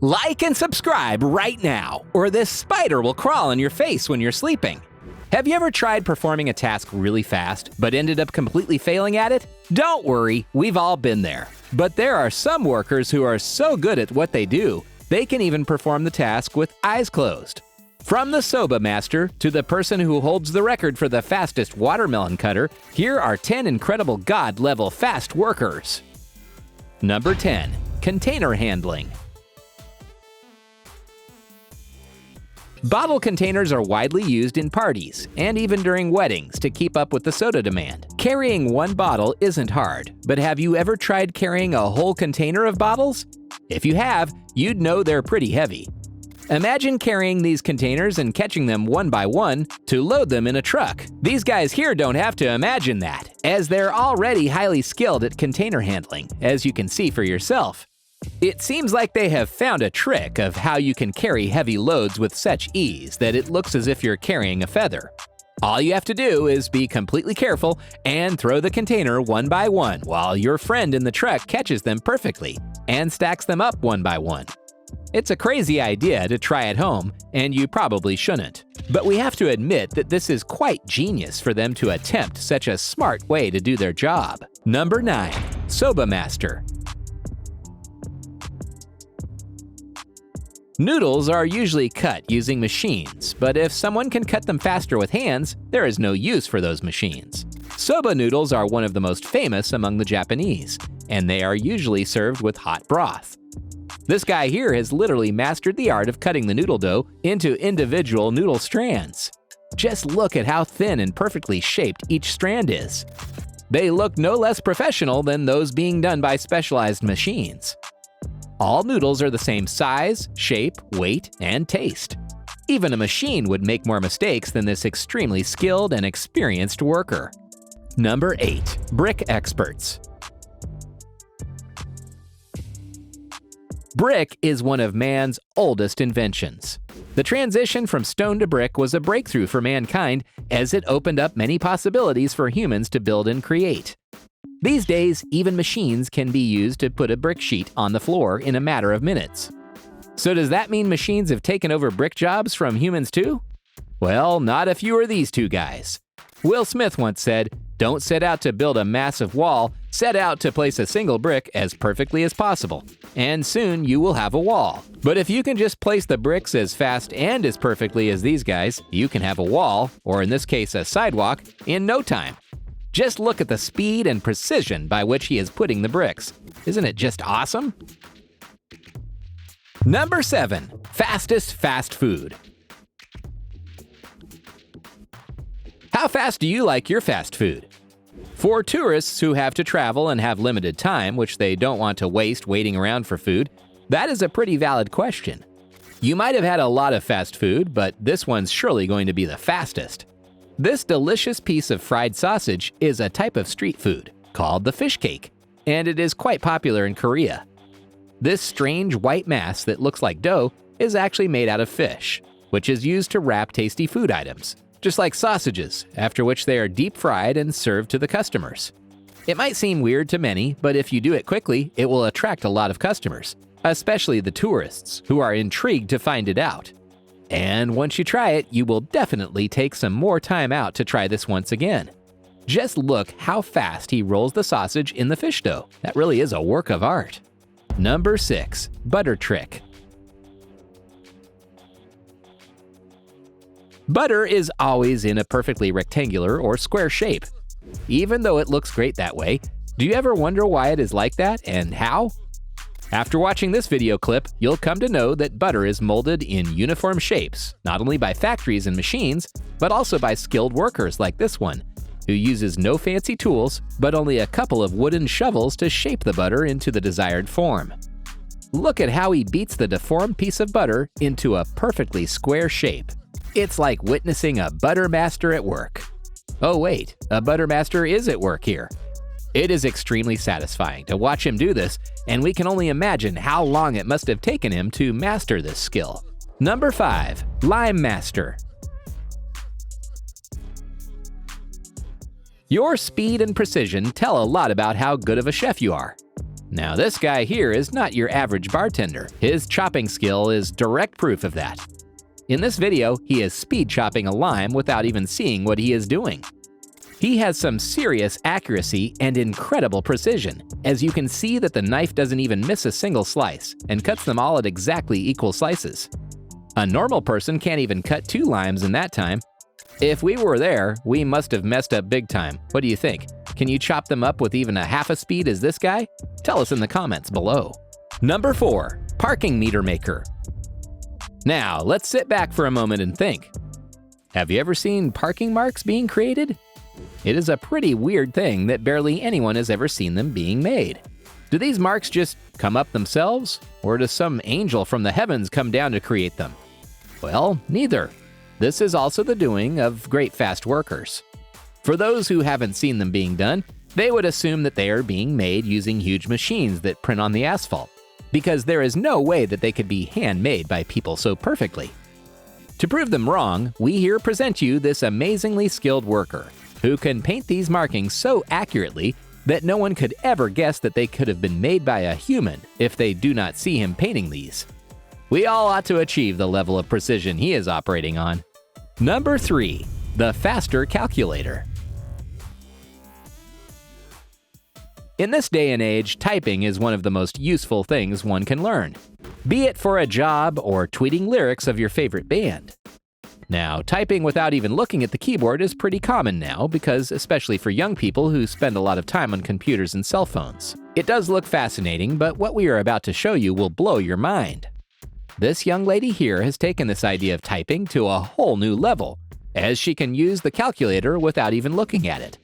Like and subscribe right now, or this spider will crawl on your face when you're sleeping. Have you ever tried performing a task really fast, but ended up completely failing at it? Don't worry, we've all been there. But there are some workers who are so good at what they do, they can even perform the task with eyes closed. From the soba master to the person who holds the record for the fastest watermelon cutter, here are 10 incredible God-level fast workers. Number 10. Container handling. Bottle containers are widely used in parties and even during weddings to keep up with the soda demand. Carrying one bottle isn't hard, but have you ever tried carrying a whole container of bottles? If you have, you'd know they're pretty heavy. Imagine carrying these containers and catching them one by one to load them in a truck. These guys here don't have to imagine that, as they're already highly skilled at container handling, as you can see for yourself. It seems like they have found a trick of how you can carry heavy loads with such ease that it looks as if you're carrying a feather. All you have to do is be completely careful and throw the container one by one while your friend in the truck catches them perfectly and stacks them up one by one. It's a crazy idea to try at home, and you probably shouldn't. But we have to admit that this is quite genius for them to attempt such a smart way to do their job. Number 9. Soba Master. Noodles are usually cut using machines, but if someone can cut them faster with hands, there is no use for those machines. Soba noodles are one of the most famous among the Japanese, and they are usually served with hot broth. This guy here has literally mastered the art of cutting the noodle dough into individual noodle strands. Just look at how thin and perfectly shaped each strand is. They look no less professional than those being done by specialized machines. All noodles are the same size, shape, weight, and taste. Even a machine would make more mistakes than this extremely skilled and experienced worker. Number 8. Brick experts. Brick is one of man's oldest inventions. The transition from stone to brick was a breakthrough for mankind as it opened up many possibilities for humans to build and create. These days, even machines can be used to put a brick sheet on the floor in a matter of minutes. So does that mean machines have taken over brick jobs from humans too? Well, not if you are these two guys. Will Smith once said, "Don't set out to build a massive wall, set out to place a single brick as perfectly as possible, and soon you will have a wall." But if you can just place the bricks as fast and as perfectly as these guys, you can have a wall, or in this case a sidewalk, in no time. Just look at the speed and precision by which he is putting the bricks. Isn't it just awesome? Number 7. Fastest fast food. How fast do you like your fast food? For tourists who have to travel and have limited time, which they don't want to waste waiting around for food, that is a pretty valid question. You might have had a lot of fast food, but this one's surely going to be the fastest. This delicious piece of fried sausage is a type of street food called the fish cake, and it is quite popular in Korea. This strange white mass that looks like dough is actually made out of fish, which is used to wrap tasty food items, just like sausages, after which they are deep fried and served to the customers. It might seem weird to many, but if you do it quickly, it will attract a lot of customers, especially the tourists who are intrigued to find it out. And once you try it, you will definitely take some more time out to try this once again. Just look how fast he rolls the sausage in the fish dough. That really is a work of art. Number 6. Butter trick. Butter is always in a perfectly rectangular or square shape. Even though it looks great that way, do you ever wonder why it is like that and how? After watching this video clip, you'll come to know that butter is molded in uniform shapes, not only by factories and machines, but also by skilled workers like this one, who uses no fancy tools, but only a couple of wooden shovels to shape the butter into the desired form. Look at how he beats the deformed piece of butter into a perfectly square shape. It's like witnessing a butter master at work. Oh wait, a butter master is at work here. It is extremely satisfying to watch him do this, and we can only imagine how long it must have taken him to master this skill. Number 5. Lime Master. Your speed and precision tell a lot about how good of a chef you are. Now this guy here is not your average bartender. His chopping skill is direct proof of that. In this video, he is speed chopping a lime without even seeing what he is doing. He has some serious accuracy and incredible precision, as you can see that the knife doesn't even miss a single slice and cuts them all at exactly equal slices. A normal person can't even cut 2 limes in that time. If we were there, we must have messed up big time. What do you think? Can you chop them up with even a half a speed as this guy? Tell us in the comments below. Number 4. Parking meter maker. Now, let's sit back for a moment and think. Have you ever seen parking marks being created? It is a pretty weird thing that barely anyone has ever seen them being made. Do these marks just come up themselves? Or does some angel from the heavens come down to create them? Well, neither. This is also the doing of great fast workers. For those who haven't seen them being done, they would assume that they are being made using huge machines that print on the asphalt, because there is no way that they could be handmade by people so perfectly. To prove them wrong, we here present you this amazingly skilled worker, who can paint these markings so accurately that no one could ever guess that they could have been made by a human if they do not see him painting these. We all ought to achieve the level of precision he is operating on. Number 3. The faster calculator. In this day and age, typing is one of the most useful things one can learn, be it for a job or tweeting lyrics of your favorite band. Now, typing without even looking at the keyboard is pretty common now because, especially for young people who spend a lot of time on computers and cell phones. It does look fascinating, but what we are about to show you will blow your mind. This young lady here has taken this idea of typing to a whole new level, as she can use the calculator without even looking at it.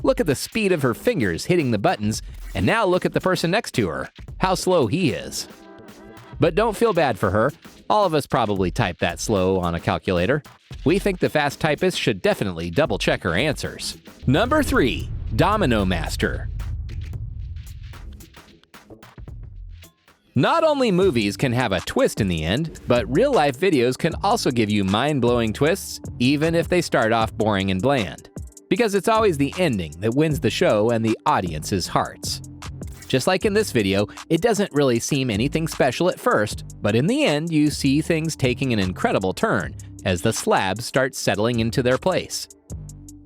Look at the speed of her fingers hitting the buttons, and now look at the person next to her, how slow he is. But don't feel bad for her. All of us probably type that slow on a calculator. We think the fast typist should definitely double-check her answers. Number 3. Domino Master. Not only movies can have a twist in the end, but real-life videos can also give you mind-blowing twists, even if they start off boring and bland. Because it's always the ending that wins the show and the audience's hearts. Just like in this video, it doesn't really seem anything special at first, but in the end you see things taking an incredible turn as the slabs start settling into their place.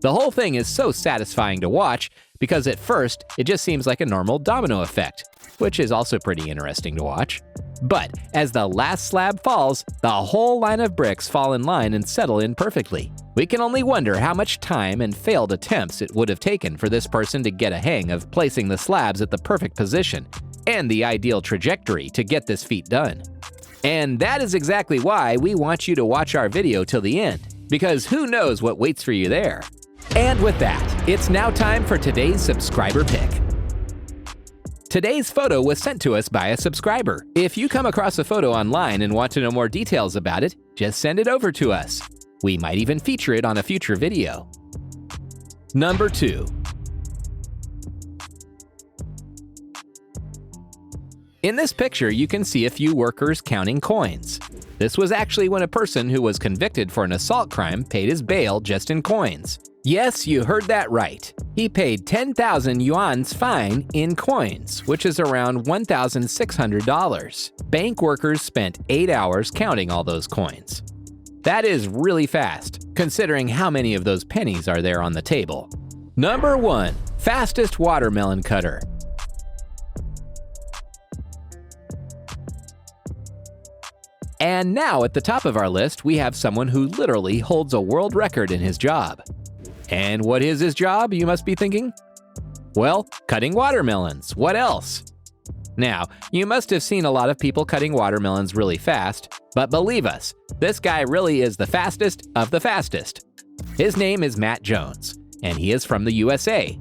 The whole thing is so satisfying to watch because at first it just seems like a normal domino effect, which is also pretty interesting to watch. But as the last slab falls, the whole line of bricks fall in line and settle in perfectly. We can only wonder how much time and failed attempts it would have taken for this person to get a hang of placing the slabs at the perfect position and the ideal trajectory to get this feat done. And that is exactly why we want you to watch our video till the end, because who knows what waits for you there. And with that, it's now time for today's subscriber pick. Today's photo was sent to us by a subscriber. If you come across a photo online and want to know more details about it, just send it over to us. We might even feature it on a future video. Number 2. In this picture, you can see a few workers counting coins. This was actually when a person who was convicted for an assault crime paid his bail just in coins. Yes, you heard that right. He paid 10,000 yuan's fine in coins, which is around $1,600. Bank workers spent 8 hours counting all those coins. That is really fast, considering how many of those pennies are there on the table. Number 1. Fastest watermelon cutter. And now at the top of our list, we have someone who literally holds a world record in his job. And what is his job, you must be thinking? Well, cutting watermelons. What else? Now, you must have seen a lot of people cutting watermelons really fast, but believe us, this guy really is the fastest of the fastest. His name is Matt Jones, and he is from the USA.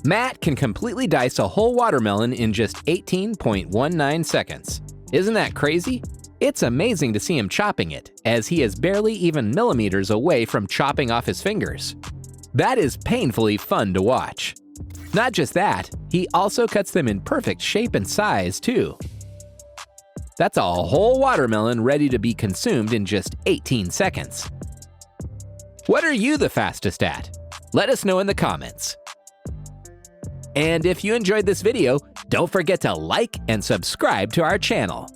Matt can completely dice a whole watermelon in just 18.19 seconds. Isn't that crazy? It's amazing to see him chopping it, as he is barely even millimeters away from chopping off his fingers. That is painfully fun to watch. Not just that, he also cuts them in perfect shape and size, too. That's a whole watermelon ready to be consumed in just 18 seconds. What are you the fastest at? Let us know in the comments. And if you enjoyed this video, Don't forget to like and subscribe to our channel.